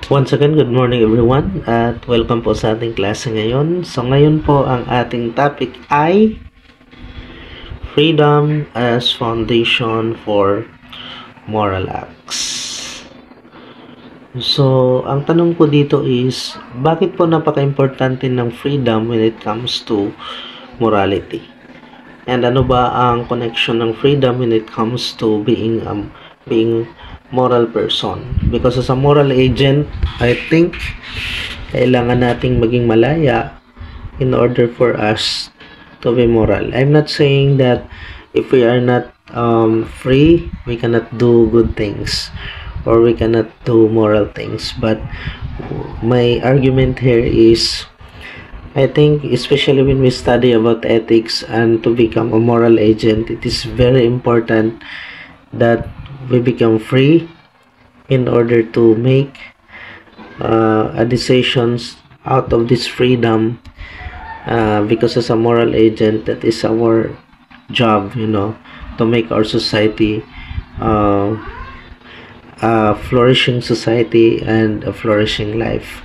Once again, good morning everyone at welcome po sa ating klase ngayon. So ngayon po ang ating topic ay freedom as foundation for moral acts. So ang tanong po dito is, bakit po napaka-importante ng freedom when it comes to morality? And ano ba ang connection ng freedom when it comes to being moral person? Because as a moral agent, I think kailangan nating maging malaya in order for us to be moral. I'm not saying that if we are not free, we cannot do good things or we cannot do moral things. But my argument here is, I think especially when we study about ethics and to become a moral agent, it is very important that we become free in order to make decisions out of this freedom, because as a moral agent, that is our job, to make our society a flourishing society and a flourishing life.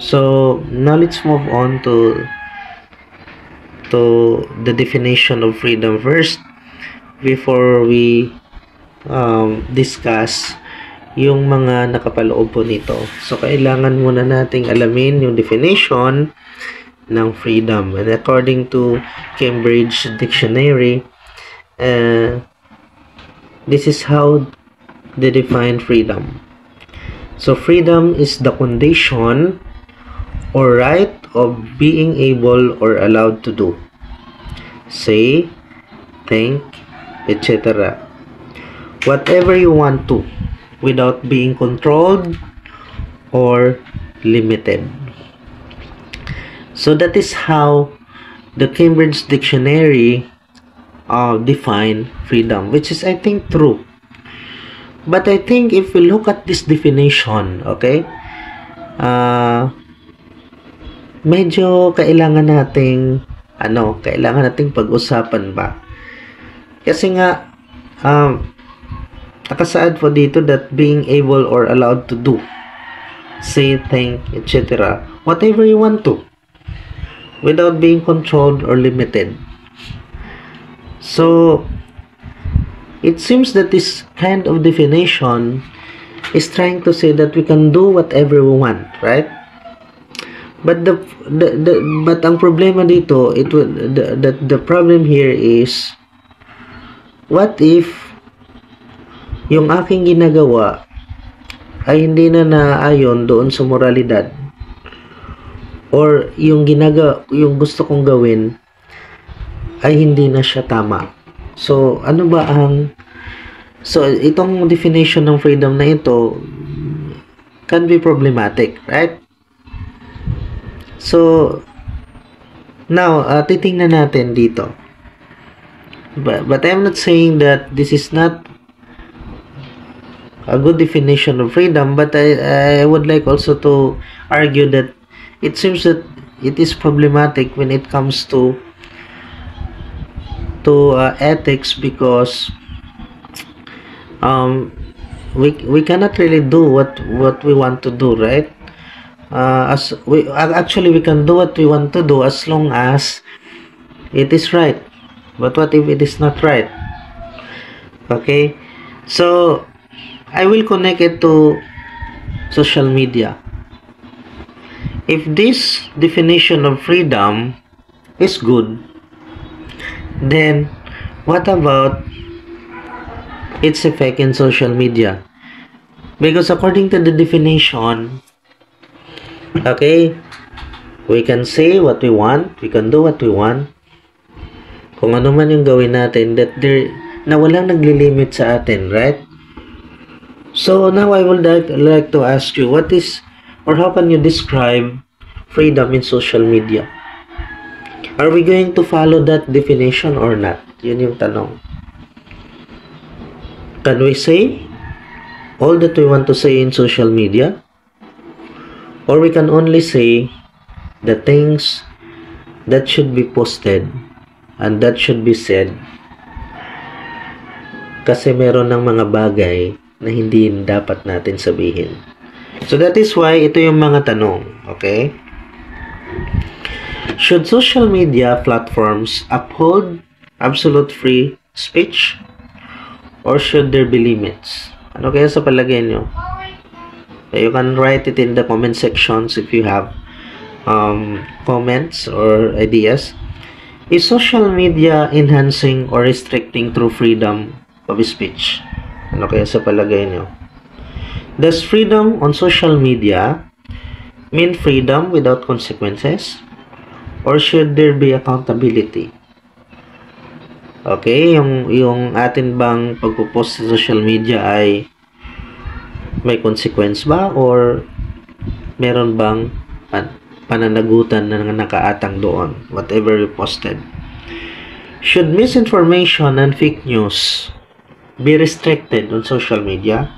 So now let's move on to the definition of freedom first before we discuss yung mga nakapaloob po nito. So kailangan muna nating alamin yung definition ng freedom. And according to Cambridge Dictionary, this is how they define freedom. So freedom is the condition or right of being able or allowed to do, say, think, etc. whatever you want to, without being controlled or limited. So that is how the Cambridge Dictionary define freedom, which is, I think, true. But I think if we look at this definition, okay, medyo kailangan nating pag-usapan ba? Kasi nga nakasaad po dito that being able or allowed to do, say, think, etc. whatever you want to, without being controlled or limited. So it seems that this kind of definition is trying to say that we can do whatever we want, right? But ang problema dito, the problem here is, what if yung aking ginagawa ay hindi na naayon doon sa moralidad, or yung gusto kong gawin ay hindi na siya tama? So ano ba so itong definition ng freedom na ito can be problematic, right? So now titingnan natin dito, but I'm not saying that this is not a good definition of freedom, but I would like also to argue that it seems that it is problematic when it comes to ethics, because we cannot really do what we want to do, right? We can do what we want to do as long as it is right. But what if it is not right? Okay, so I will connect it to social media. If this definition of freedom is good, then what about its effect in social media? Because according to the definition, okay, we can say what we want, we can do what we want, kung ano man yung gawin natin, na walang naglilimit sa atin, right? So now I would like to ask you, what is, or how can you describe freedom in social media? Are we going to follow that definition or not? Yun yung tanong. Can we say all that we want to say in social media? Or we can only say the things that should be posted and that should be said, kasi meron ng mga bagay na hindi dapat natin sabihin. So that is why ito yung mga tanong. Okay? Should social media platforms uphold absolute free speech? Or should there be limits? Ano kaya sa palagay nyo? You can write it in the comment sections if you have comments or ideas. Is social media enhancing or restricting true freedom of speech? Ano kaya sa palagay nyo? Does freedom on social media mean freedom without consequences? Or should there be accountability? Okay, yung atin bang pagpo-post sa social media ay may consequence ba? Or meron bang pananagutan na nakaatang doon? Whatever you posted. Should misinformation and fake news be restricted on social media?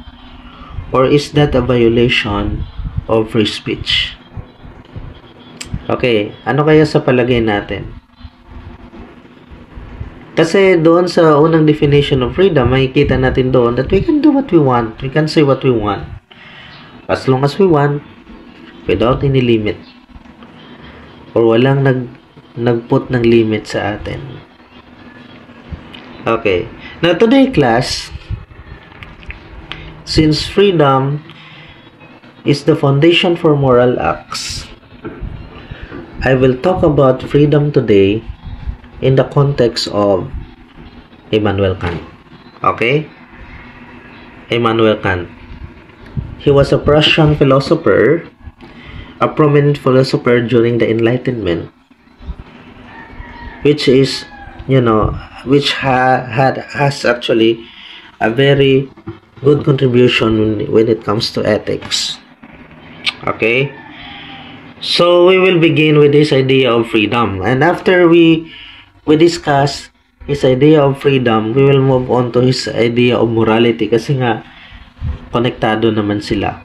Or is that a violation of free speech? Okay, ano kaya sa palagay natin? Kasi doon sa unang definition of freedom, makikita natin doon that we can do what we want. We can say what we want. As long as we want, without any limit. Or walang nagput ng limit sa atin. Okay. Now today class, since freedom is the foundation for moral acts, I will talk about freedom today in the context of Immanuel Kant. Okay? Immanuel Kant. He was a Prussian philosopher, a prominent philosopher during the Enlightenment, which is, which has actually a very good contribution when it comes to ethics. Okay? So, we will begin with this idea of freedom. And after we discuss his idea of freedom, we will move on to his idea of morality kasi nga, konektado naman sila.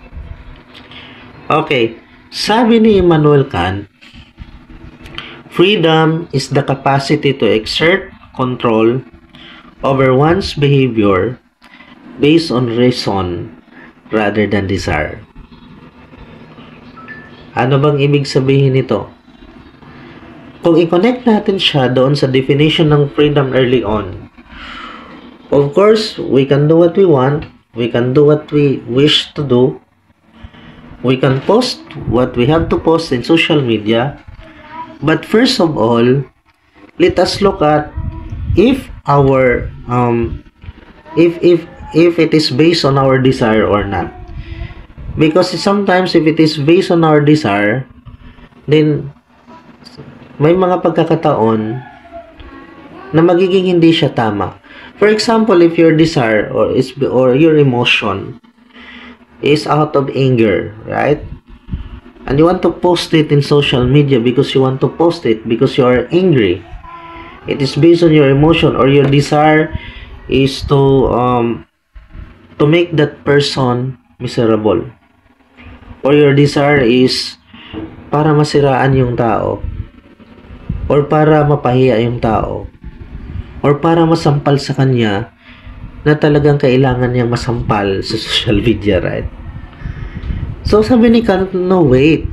Okay. Sabi ni Immanuel Kant, freedom is the capacity to exert control over one's behavior based on reason rather than desire. Ano bang ibig sabihin nito? Kung i-connect natin siya doon sa definition ng freedom early on, of course, we can do what we want, we can do what we wish to do, we can post what we have to post in social media, but first of all, let us look at if our if it is based on our desire or not. Because sometimes if it is based on our desire, then may mga pagkakataon na magiging hindi siya tama. For example, if your desire or your emotion is out of anger, right? And you want to post it in social media because you want to post it because you are angry. It is based on your emotion, or your desire is to make that person miserable. Or your desire is para masiraan yung tao. Or para mapahiya yung tao. Or para masampal sa kanya na talagang kailangan niyang masampal sa social media, right? So, sabi ni Kant, no, wait.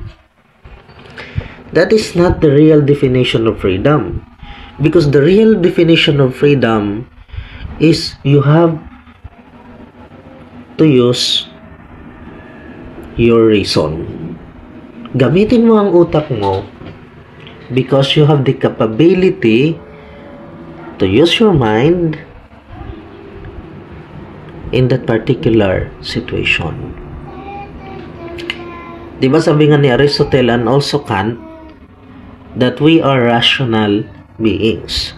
That is not the real definition of freedom. Because the real definition of freedom is you have to use your reason. Gamitin mo ang utak mo because you have the capability to use your mind in that particular situation. Diba sabi nga ni Aristotle and also Kant that we are rational beings.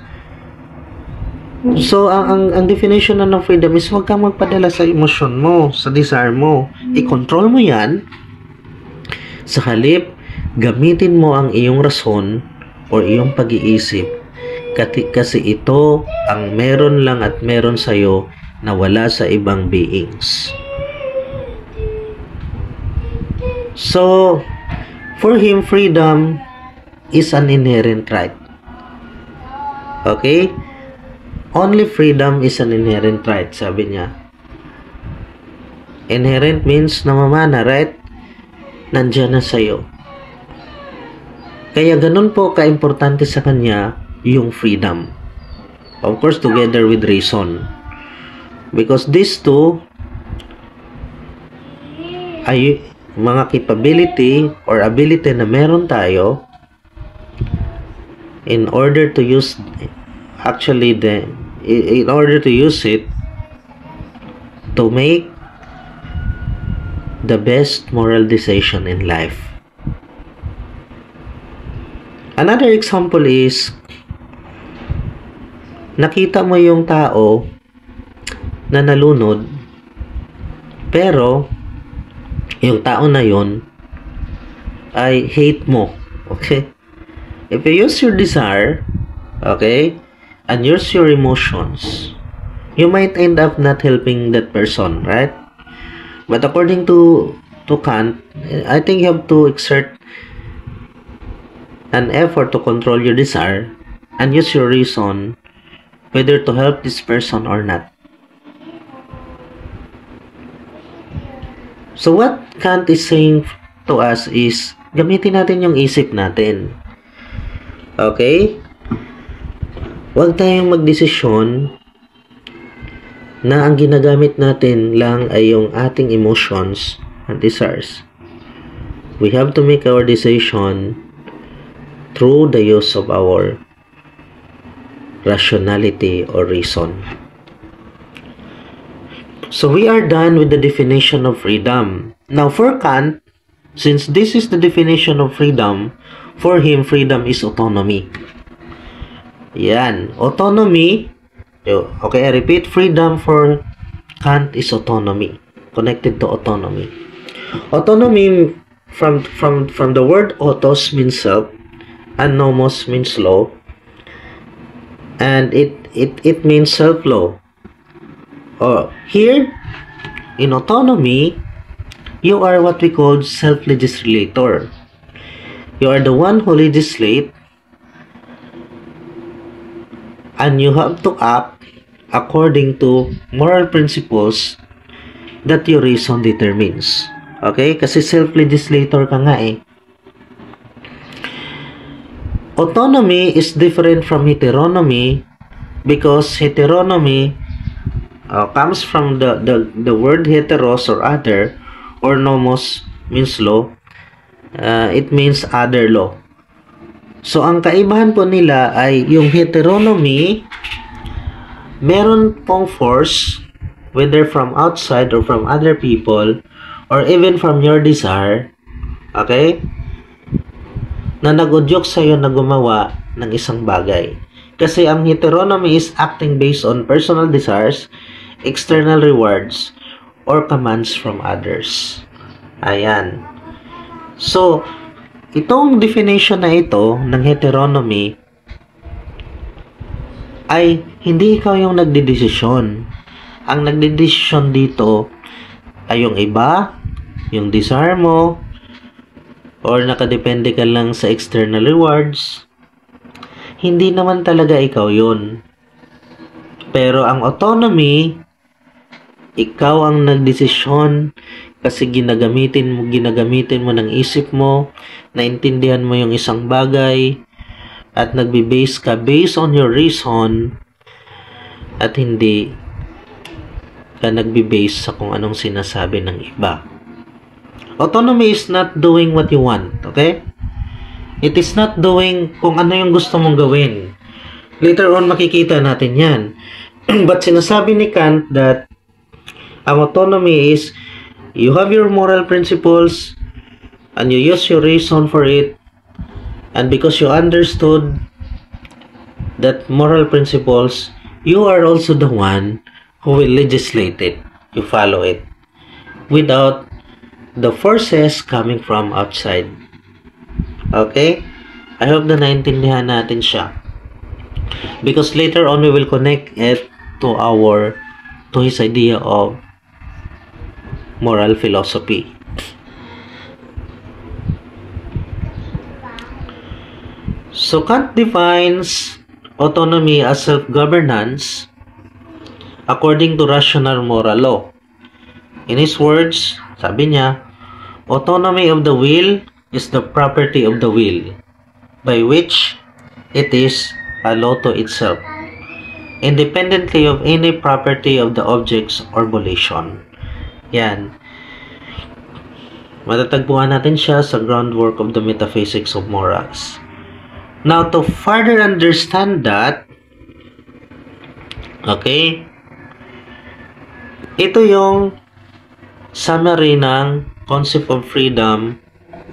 So, ang definition ng freedom is huwag kang magpadala sa emosyon mo, sa desire mo. I-control mo yan. Sa halip, gamitin mo ang iyong rason o iyong pag-iisip. Kasi ito ang meron lang at meron sa'yo na wala sa ibang beings. So, for him, freedom is an inherent right. Okay? Only freedom is an inherent right, sabi niya. Inherent means namamana, right? nandyan na sa'yo. Kaya ganun po ka-importante sa kanya yung freedom. Of course, together with reason. Because these two ay mga capability or ability na meron tayo in order to use it to make the best moral decision in life. Another example is, nakita mo yung tao na nalunod, pero yung tao na yun ay hate mo. Okay? If you use your desire, okay, and use your emotions, you might end up not helping that person, right? But according to Kant, I think you have to exert an effort to control your desire and use your reason whether to help this person or not. So what Kant is saying to us is, gamitin natin yung isip natin. Okay? Huwag tayong magdesisyon na ang ginagamit natin lang ay yung ating emotions and desires. We have to make our decision through the use of our rationality or reason. So we are done with the definition of freedom. Now for Kant, since this is the definition of freedom, for him, freedom is autonomy. Yan. Autonomy. Okay, I repeat. Freedom for Kant is autonomy. Connected to autonomy. Autonomy from the word autos means self, and nomos means law, and it means self-law. Here, in autonomy, you are what we call self-legislator. You are the one who legislate, and you have to act according to moral principles that your reason determines. Okay? Kasi self-legislator ka nga eh. Autonomy is different from heteronomy because heteronomy comes from the word heteros or other, or nomos means law. It means other law. So ang kaibahan po nila ay yung heteronomy, meron pong force, whether from outside or from other people or even from your desire, okay, na nag-udyok sa'yo na gumawa ng isang bagay. Kasi ang heteronomy is acting based on personal desires, external rewards, or commands from others. Ayan. So, itong definition na ito ng heteronomy ay hindi ikaw yung nagdedesisyon. Ang nagdedesisyon dito ay yung iba, yung desire mo, or nakadepende ka lang sa external rewards. Hindi naman talaga ikaw yun. Pero ang autonomy, ikaw ang nagdesisyon kasi ginagamitin mo ng isip mo, naintindihan mo yung isang bagay, at nagbe-base ka based on your reason, at hindi ka nagbe-base sa kung anong sinasabi ng iba. Autonomy is not doing what you want, okay? It is not doing kung ano yung gusto mong gawin. Later on, makikita natin yan. But sinasabi ni Kant that ang autonomy is you have your moral principles and you use your reason for it, and because you understood that moral principles, you are also the one who will legislate it. You follow it without the forces coming from outside. Okay? I hope na naintindihan natin siya. Because later on, we will connect it to his idea of moral philosophy. So Kant defines autonomy as self-governance according to rational moral law. In his words, sabi niya, Autonomy of the will is the property of the will, by which it is a law to itself, independently of any property of the objects or volition. Yan. Matatagpuan natin siya sa groundwork of the metaphysics of morals. Now, to further understand that, okay, ito yung summary ng concept of freedom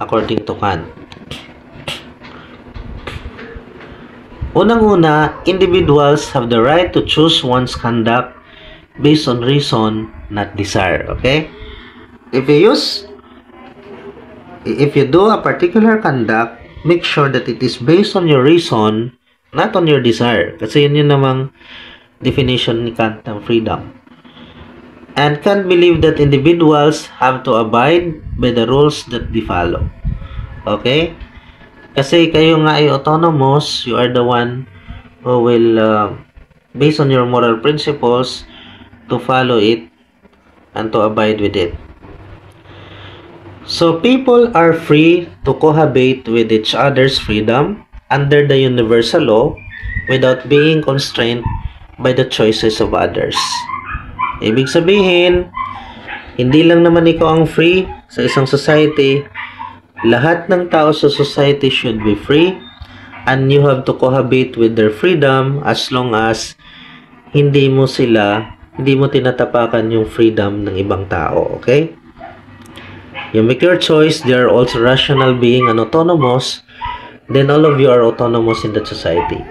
according to Kant. Unang-una, individuals have the right to choose one's conduct based on reason, not desire. Okay? If you do a particular conduct, make sure that it is based on your reason, not on your desire. Kasi yun namang definition ni Kant ng freedom. And Kant believe that individuals have to abide by the rules that they follow. Okay? Kasi kayo nga ay autonomous, you are the one who will, based on your moral principles, to follow it and to abide with it. So, people are free to cohabit with each other's freedom under the universal law without being constrained by the choices of others. Ibig sabihin, hindi lang naman ikaw ang free sa isang society. Lahat ng tao sa society should be free and you have to cohabit with their freedom as long as hindi mo tinatapakan yung freedom ng ibang tao. Okay? You make your choice. They are also rational being and autonomous. Then all of you are autonomous in that society.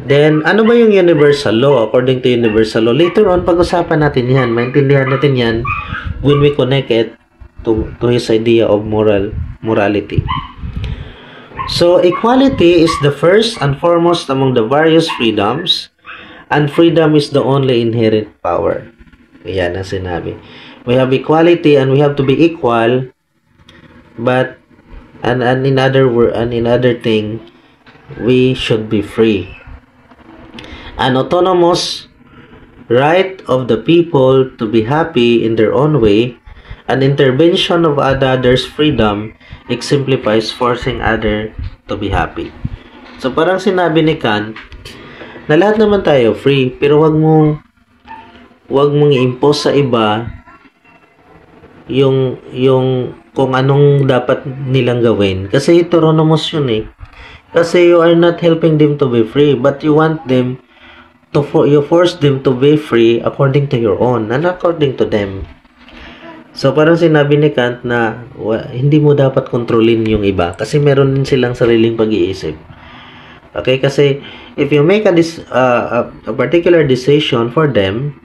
Then, ano ba yung universal law? According to universal law, later on, pag-usapan natin yan. Maintindihan natin yan when we connect it to his idea of morality. So, equality is the first and foremost among the various freedoms, and freedom is the only inherent power. Yan ang sinabi. We have equality and we have to be equal, but and in other thing, we should be free. An autonomous right of the people to be happy in their own way, an intervention of others' freedom exemplifies forcing other to be happy. So parang sinabi ni Kant na lahat naman tayo free, pero wag mong i-impose sa iba yung kung anong dapat nilang gawin, kasi autonomous yun eh. Kasi you are not helping them to be free, but you want them to you force them to be free according to your own and according to them. So parang sinabi ni Kant na hindi mo dapat kontrolin yung iba kasi meron din silang sariling pag-iisip. Okay, kasi if you make a particular decision for them,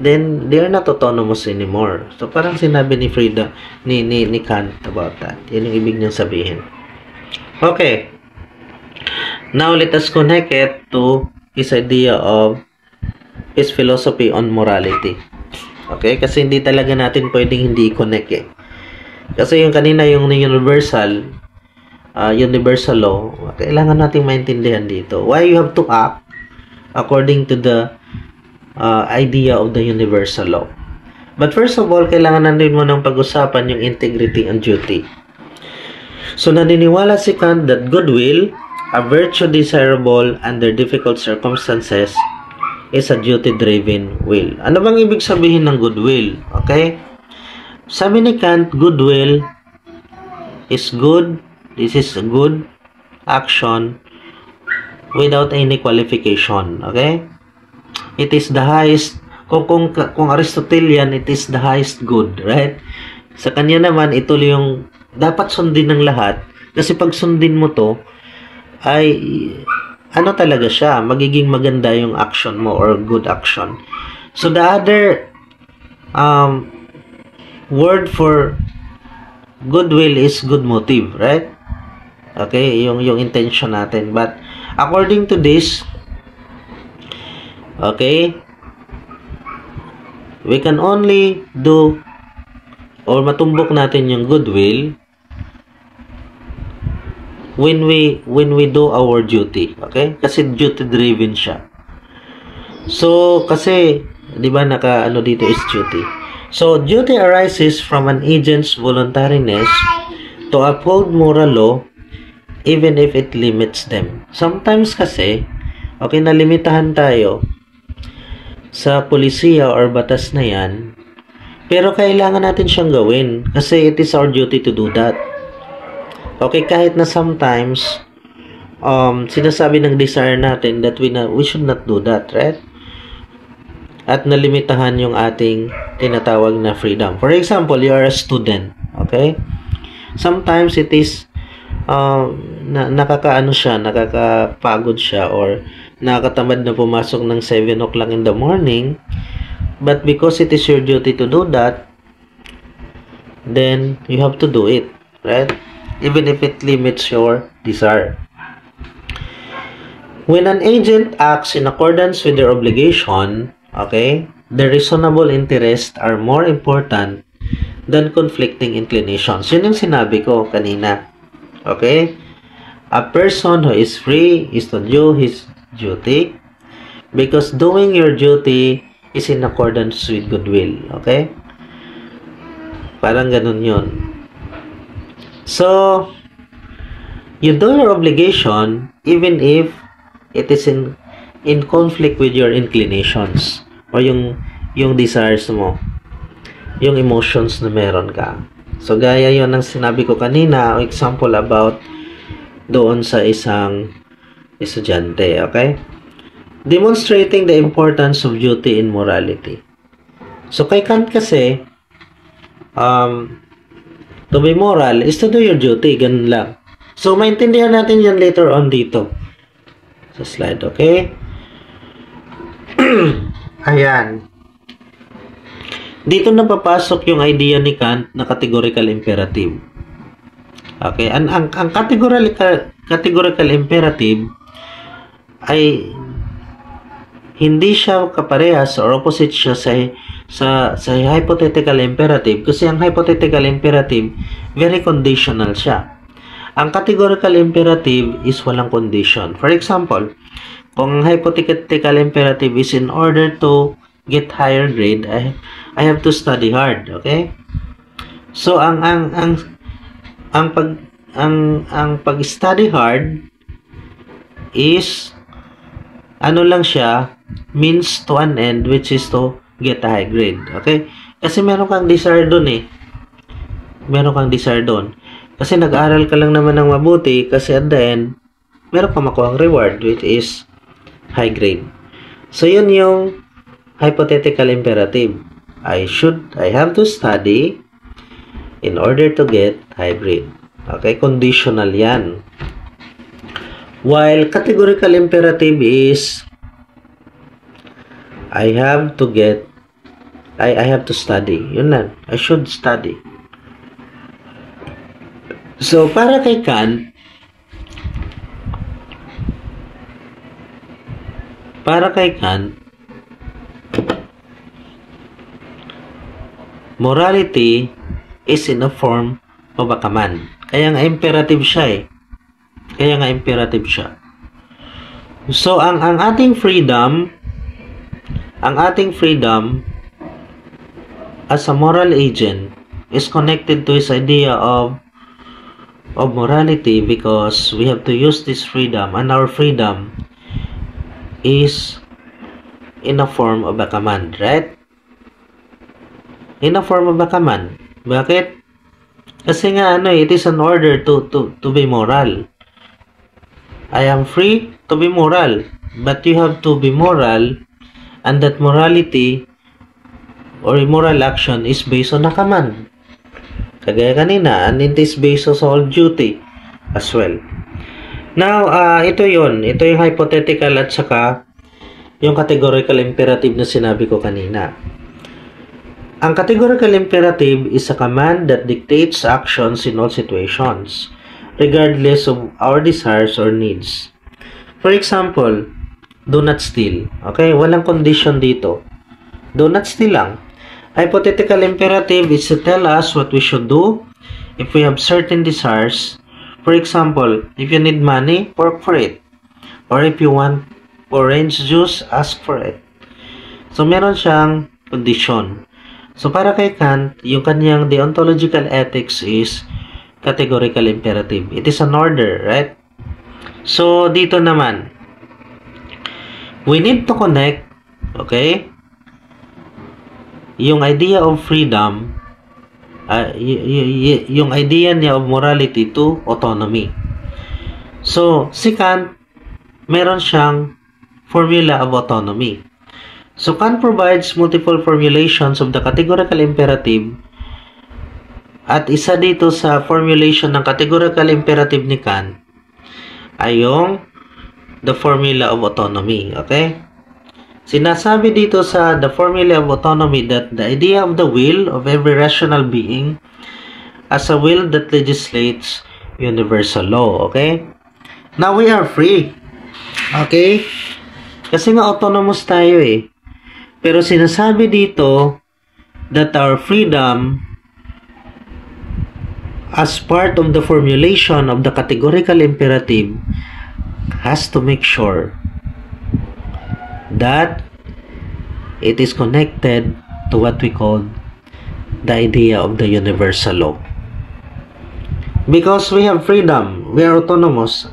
then they are not autonomous anymore. So parang sinabi ni Frida ni Kant about that. Yan yung ibig niyang sabihin. Okay. Now let us connect it to his idea of his philosophy on morality. Okay? Kasi hindi talaga natin pwedeng hindi i-connect eh. Kasi yung kanina yung universal law, kailangan natin maintindihan dito. Why you have to act according to the idea of the universal law. But first of all, kailangan natin mo nang pag-usapan yung integrity and duty. So naniniwala si Kant that goodwill, a virtue desirable under difficult circumstances, is a duty-driven will. Ano bang ibig sabihin ng goodwill? Okay? Sabi ni Kant, goodwill is good. This is a good action without any qualification. Okay? It is the highest, kung Aristotelian, it is the highest good. Right? Sa kanya naman, ito yung dapat sundin ng lahat. Kasi pag sundin mo to, ay ano talaga siya, magiging maganda yung action mo or good action. So the other word for goodwill is good motive, right? Okay, yung intention natin. But according to this, okay, we can only do or matumbok natin yung goodwill when we do our duty. Okay? Kasi duty driven siya. So kasi 'di ba naka ano dito is duty. So, duty arises from an agent's voluntariness to uphold moral law even if it limits them. Sometimes kasi, okay, nalimitahan tayo sa polisiya or batas na yan, pero kailangan natin siyang gawin kasi it is our duty to do that. Okay, kahit na sometimes sinasabi ng desire natin that we should not do that, right? At nalimitahan yung ating tinatawag na freedom. For example, you are a student, okay? Sometimes it is nakakapagod siya or nakakatamad na pumasok ng 7 o'clock in the morning, but because it is your duty to do that, then you have to do it, right? Even if it limits your desire. When an agent acts in accordance with their obligation, okay, the reasonable interests are more important than conflicting inclinations. Yun yung sinabi ko kanina. Okay? A person who is free is to do his duty because doing your duty is in accordance with goodwill. Okay? Parang ganun yun. So, you do your obligation even if it is in conflict with your inclinations or yung desires mo, yung emotions na meron ka. So, gaya yon ng sinabi ko kanina, example about doon sa isang estudyante, okay? Demonstrating the importance of duty in morality. So, kay Kant kasi, to be moral is to do your duty, ganun lang. So, maintindihan natin yan later on dito. Sa slide, okay? Ayan. Dito na papasok yung idea ni Kant na categorical imperative. Okay, ang categorical imperative ay hindi siya kaparehas or opposite siya sa hypothetical imperative kasi ang hypothetical imperative very conditional siya. Ang categorical imperative is walang condition. For example, kung hypothetical imperative is in order to get higher grade, I have to study hard, okay? So ang pag-study hard is ano lang siya, means to an end which is to get a high grade, okay? Kasi meron kang desire doon eh. Meron kang desire doon. Kasi nag-aral ka lang naman ng mabuti kasi at the end, meron ka makuha ang reward which is high grade. So, yun yung hypothetical imperative. I have to study in order to get high grade. Okay, conditional yan. While categorical imperative is I have to study. Yun lang. I should study. So, para kay Kant, morality is in a form of a command. Kaya nga imperative siya eh. So, ang ating freedom as a moral agent is connected to his idea of morality because we have to use this freedom, and our freedom is in a form of a command, right? In a form of a command. Bakit? Kasi nga it is an order to be moral. I am free to be moral, but you have to be moral, and that morality or moral action is based on a command. Kagaya kanina, and it is based on all duty as well. Now, ito yung hypothetical at saka yung categorical imperative na sinabi ko kanina. Ang categorical imperative is a command that dictates actions in all situations, regardless of our desires or needs. For example, do not steal. Okay? Walang condition dito. Do not steal lang. Hypothetical imperative is to tell us what we should do if we have certain desires. For example, if you need money, work for it. Or if you want orange juice, ask for it. So, meron siyang condition. So, para kay Kant, yung kanyang deontological ethics is categorical imperative. It is an order, right? So, dito naman, we need to connect, okay, yung idea of freedom, yung idea niya of morality to autonomy. So, si Kant, meron siyang formula of autonomy. So, Kant provides multiple formulations of the categorical imperative. At isa dito sa formulation ng categorical imperative ni Kant ay yung the formula of autonomy. Okay? Sinasabi dito sa the formula of autonomy that the idea of the will of every rational being as a will that legislates universal law. Okay? Now, we are free. Okay? Kasi nga autonomous tayo eh. Pero sinasabi dito that our freedom as part of the formulation of the categorical imperative has to make sure that it is connected to what we call the idea of the universal law. Because we have freedom, we are autonomous,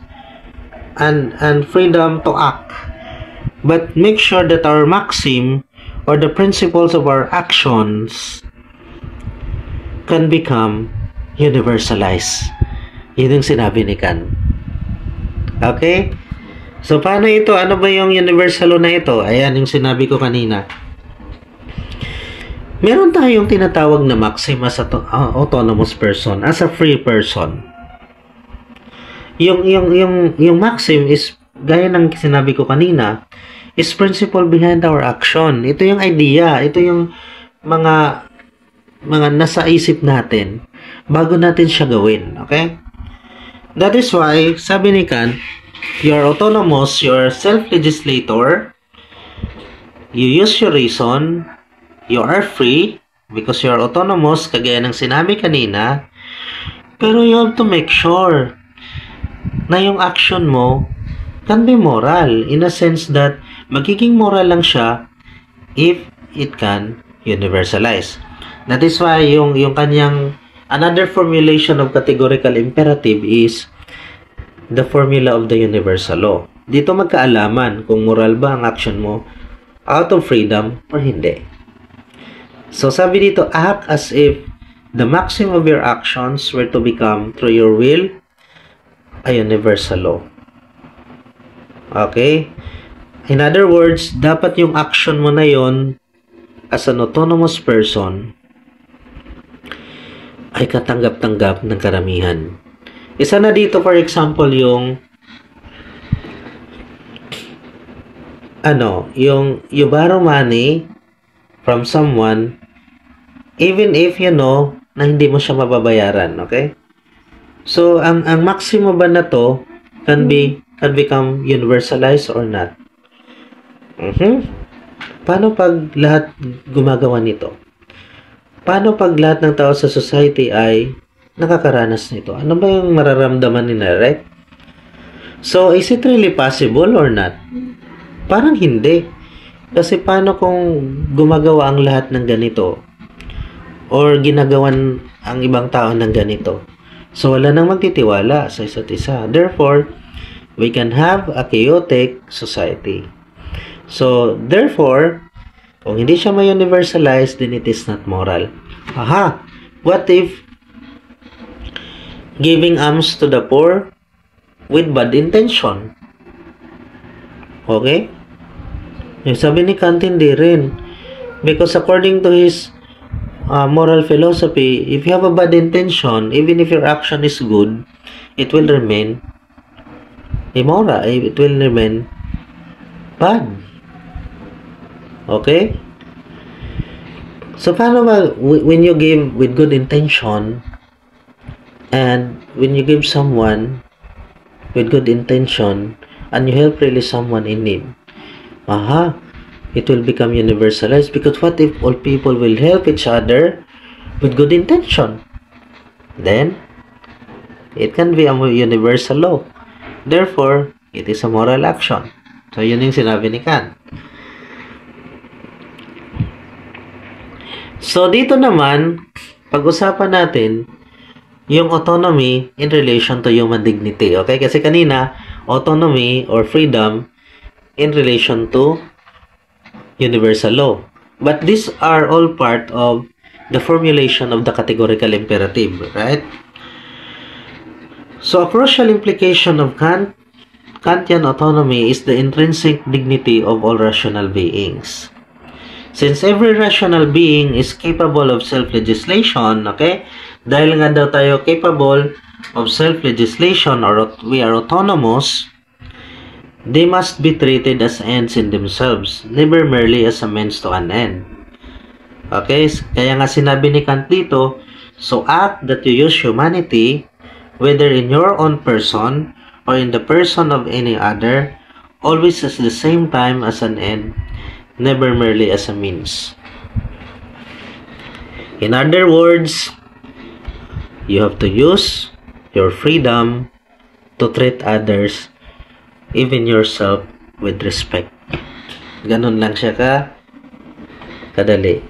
and freedom to act. But make sure that our maxim or the principles of our actions can become universalized. Yun yung sinabi ni Kant. Okay? So, paano ito? Ano ba yung universal law na ito? Ayan yung sinabi ko kanina. Meron tayong tinatawag na maxim as a autonomous person, as a free person. Yung maxim is, gaya ng sinabi ko kanina, is principle behind our action. Ito yung idea. Ito yung mga nasa isip natin bago natin siya gawin. Okay? That is why, sabi ni Kant, you are autonomous, you are self-legislator, you use your reason, you are free, because you are autonomous, kagaya ng sinabi kanina, pero you have to make sure na yung action mo can be moral, in a sense that magiging moral lang siya if it can universalize. That is why yung kanyang another formulation of categorical imperative is the formula of the universal law. Dito magkaalaman kung moral ba ang action mo out of freedom or hindi. So sabi dito, act as if the maxim of your actions were to become through your will a universal law. Okay? In other words, dapat yung action mo na yon as an autonomous person ay katanggap-tanggap ng karamihan. Isa na dito, for example, yung you borrow money from someone even if you know na hindi mo siya mababayaran, okay? So, ang maximum ba na to can become universalized or not? Paano pag lahat gumagawa nito? Paano pag lahat ng tao sa society ay nakakaranas nito? Ano ba yung mararamdaman nila, right? So, is it really possible or not? Parang hindi. Kasi paano kung gumagawa ang lahat ng ganito? Or ginagawan ang ibang tao ng ganito? So, wala nang magtitiwala sa isa't isa. Therefore, we can have a chaotic society. So, therefore, kung hindi siya ma-universalize, then it is not moral. Aha! What if giving alms to the poor with bad intention? Okay? Yung sabi ni Kant, hindi rin. Because according to his moral philosophy, if you have a bad intention, even if your action is good, it will remain immoral. It will remain bad. Okay? So, paano ba, when you give with good intention, and when you give someone with good intention, and you help really someone in need, it will become universalized. Because what if all people will help each other with good intention? Then, it can be a universal law. Therefore, it is a moral action. So, yun yung sinabi ni Kant. So, dito naman, pag-usapan natin yung autonomy in relation to human dignity. Okay? Kasi kanina, autonomy or freedom in relation to universal law. But these are all part of the formulation of the categorical imperative, right? So, a crucial implication of Kantian autonomy is the intrinsic dignity of all rational beings. Since every rational being is capable of self-legislation, okay? Dahil nga daw tayo capable of self-legislation or we are autonomous, they must be treated as ends in themselves, never merely as a means to an end. Okay? Kaya nga sinabi ni Kant dito, so act that you use humanity, whether in your own person or in the person of any other, always at the same time as an end, never merely as a means. In other words, you have to use your freedom to treat others, even yourself, with respect. Ganun lang siya kadali.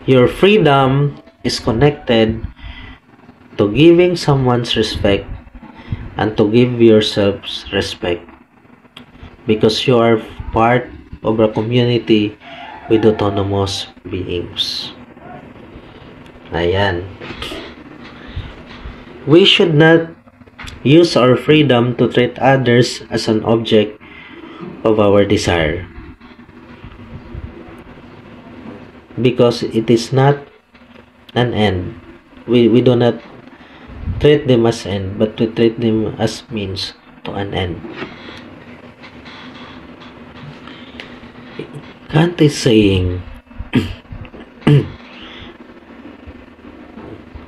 Your freedom is connected to giving someone's respect and to give yourselves respect. Because you are part of a community with autonomous beings. Ayan. We should not use our freedom to treat others as an object of our desire. Because it is not an end. We do not treat them as end, but we treat them as means to an end. Kant is saying,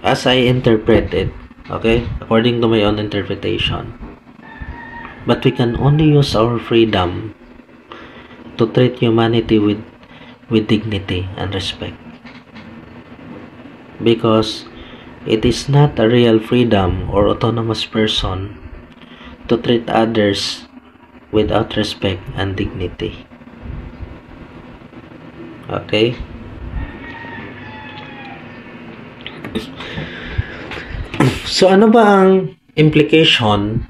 as I interpret it, okay, according to my own interpretation, but we can only use our freedom to treat humanity with dignity and respect, because it is not a real freedom or autonomous person to treat others without respect and dignity. Okay? So, ano ba ang implication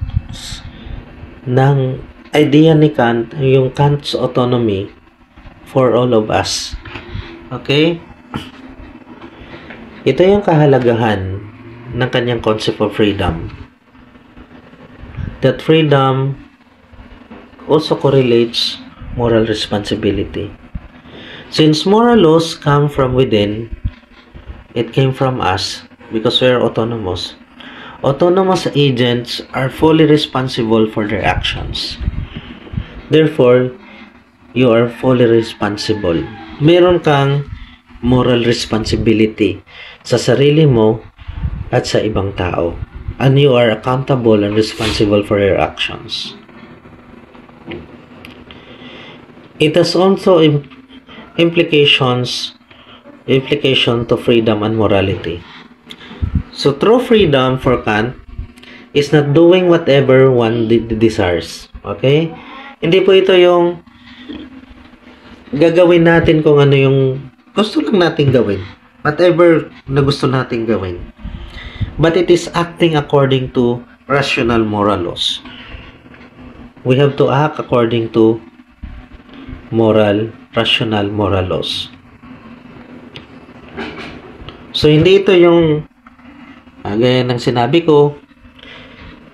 ng idea ni Kant, yung Kant's autonomy for all of us? Okay? Ito yung kahalagahan ng kanyang concept of freedom. That freedom also correlates moral responsibility. Since moral laws come from within, it came from us because we are autonomous. Autonomous agents are fully responsible for their actions. Therefore, you are fully responsible. Meron kang moral responsibility sa sarili mo at sa ibang tao. And you are accountable and responsible for your actions. It has also implication to freedom and morality. So true freedom for Kant is not doing whatever one desires. Okay? Hindi po ito yung gagawin natin kung ano yung gusto lang natin gawin. Whatever na gusto natin gawin. But it is acting according to rational moral laws. We have to act according to rational moral laws. So, hindi ito yung gaya ng sinabi ko,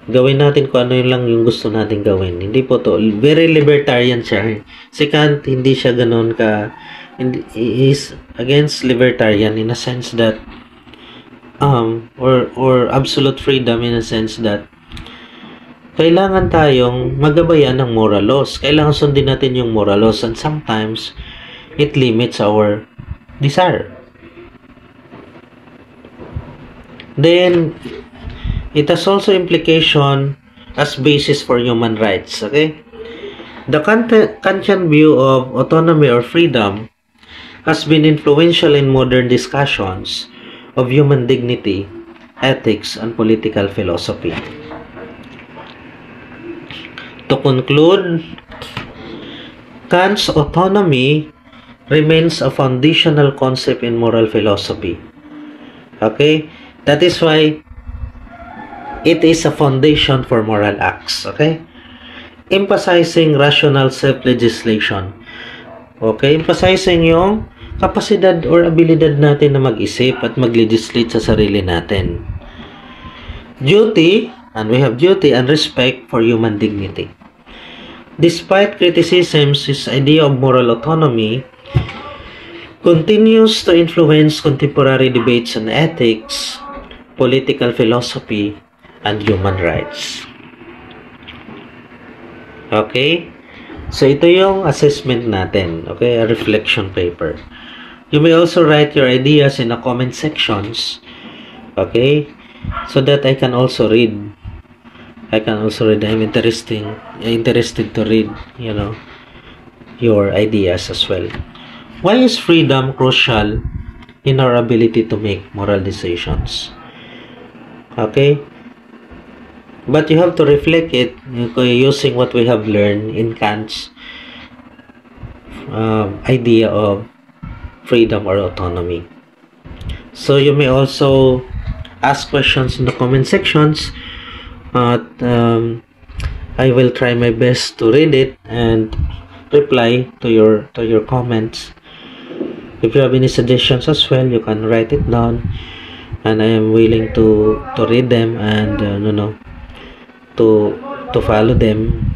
gawin natin kung ano lang yung gusto natin gawin. Hindi po to. Very libertarian siya. Si Kant, hindi siya ganun he is against libertarian in a sense that or absolute freedom in a sense that kailangan tayong magabayan ng moral laws. Kailangan sundin natin yung moral laws, and sometimes it limits our desire. Then, it has also implication as basis for human rights. Okay? The Kantian view of autonomy or freedom has been influential in modern discussions of human dignity, ethics, and political philosophy. To conclude, Kant's autonomy remains a foundational concept in moral philosophy. Okay? That is why it is a foundation for moral acts. Okay? Emphasizing rational self-legislation. Okay? Emphasizing yung kapasidad or abilidad natin na mag-isip at mag-legislate sa sarili natin. Duty, and we have duty and respect for human dignity. Despite criticisms, his idea of moral autonomy continues to influence contemporary debates on ethics, political philosophy, and human rights. Okay? So, ito yung assessment natin. Okay? A reflection paper. You may also write your ideas in the comment sections. Okay? So that I can also read. I'm interested to read, your ideas as well. Why is freedom crucial in our ability to make moral decisions? Okay? But you have to reflect it using what we have learned in Kant's idea of freedom or autonomy. So you may also ask questions in the comment sections. I will try my best to read it and reply to your comments. If you have any suggestions as well, you can write it down, and I am willing to read them and to follow them.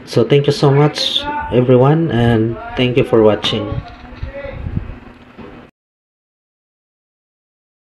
So thank you so much, everyone, and thank you for watching.